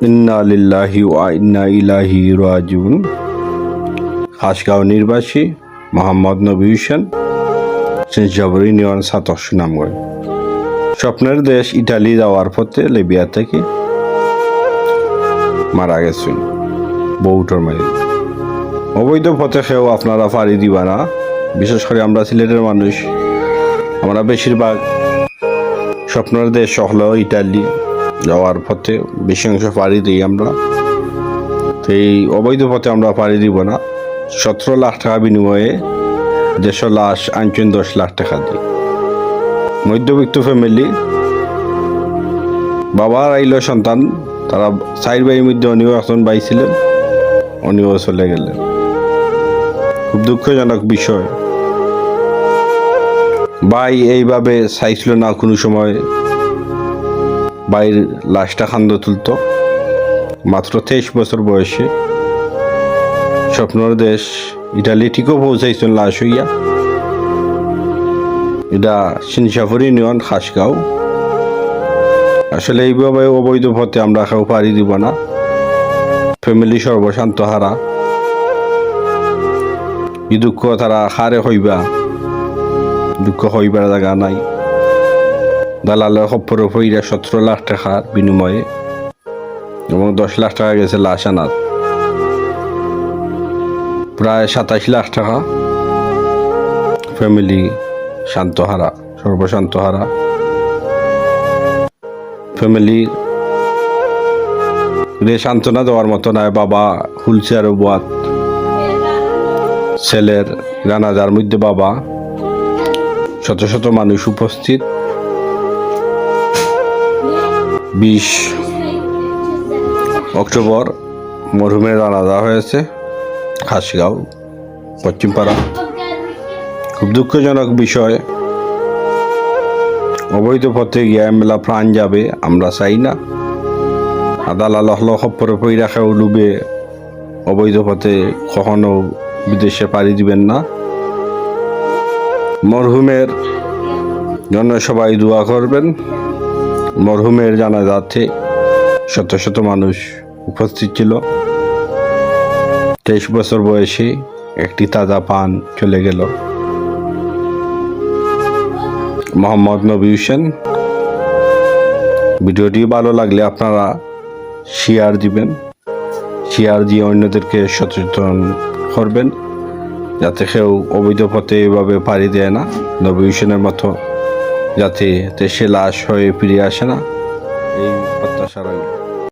ইন্না লিল্লাহি ওয়া ইন্না ইলাইহি রাজিউন। খাসগাঁও নির্বাসী মোহাম্মদ নবী হোসেন, সিনজাবর ইউনিয়ন ছাত্র সুনামগঞ্জ। স্বপ্নের দেশ ইটালি যাওয়ার পথে লিবিয়া থেকে মারা গেছেন বউটার মারি। অবৈধ পথে খেয়েও আপনারা পাড়ি দিবা না। বিশেষ করে আমরা সিলেটের মানুষ, আমরা বেশিরভাগ স্বপ্নের দেশ হলেও ইটালি যাওয়ার পথে বেশি অংশ পাড়ি দিই আমরা। তো এই অবৈধ পথে আমরা পাড়ি দিব না। 17 লাখ টাকা বিনিময়ে দেশের লাশ আনছেন 10 লাখ টাকা দিয়ে। মধ্যবিত্ত ফ্যামিলি, বাবার আইল সন্তান, তারা 4 ভাইয়ের মধ্যে উনিও একজন ভাই ছিলেন, উনিও চলে গেলেন। খুব দুঃখজনক বিষয়। ভাই এইভাবে চাইছিল না কোনো সময় ভাইয়ের লাশটা খান্দ তুলত। মাত্র 23 বছর বয়সে স্বপ্নের দেশ ইটালি ঠিকও পৌঁছাইছেন লাশ হইয়া। এটা সিনজাবর ইউনিয়ন খাসগাঁও। আসলে এইভাবে অবৈধ পথে আমরা কেউ পাড়ি দিব না। ফ্যামিলি সর্বশান্ত হারা। এই দুঃখ তারা হারে হইবা, দুঃখ হইবার জায়গা নাই। দালালের খপ্পরে পইরা 17 লাখ টাকার বিনিময়ে এবং 10 লাখ টাকা গেছে লাশ আনার। প্রায় 27 লাখ টাকা ফ্যামিলি শান্তহারা, সর্বশান্তহারা ফ্যামিলি। সান্ত্বনা দেওয়ার মতো নয়। বাবা হুলচেয়ার বাদ, ছেলের জানাজার মধ্যে বাবা, শত শত মানুষ উপস্থিত। 20 অক্টোবর মরহুমের জানাজা হয়েছে খাসগাঁও পশ্চিমপাড়া। খুব দুঃখজনক বিষয়। অবৈধ পথে গিয়া মেলা প্রাণ যাবে, আমরা চাই না। দালাল খপ্পরে পই রাখাও ডুবে অবৈধ পথে কখনো বিদেশে পাড়ি দিবেন না। মরহুমের জন্য সবাই দোয়া করবেন। মরহুমের জানাজাতে শত শত মানুষ উপস্থিত ছিল। 23 বছর বয়সে একটি তাজা পান চলে গেল। মোহাম্মদ নবী হোসেন। ভিডিওটি ভালো লাগলে আপনারা শেয়ার দিবেন। শেয়ার দিয়ে অন্যদেরকে সচেতন করবেন, যাতে কেউ অবৈধ পথে এভাবে পাড়ি দেয় না। নবী হোসেনের মতো যাতে দেশে লাশ হয়ে ফিরে আসে না, এই প্রত্যাশা রইল।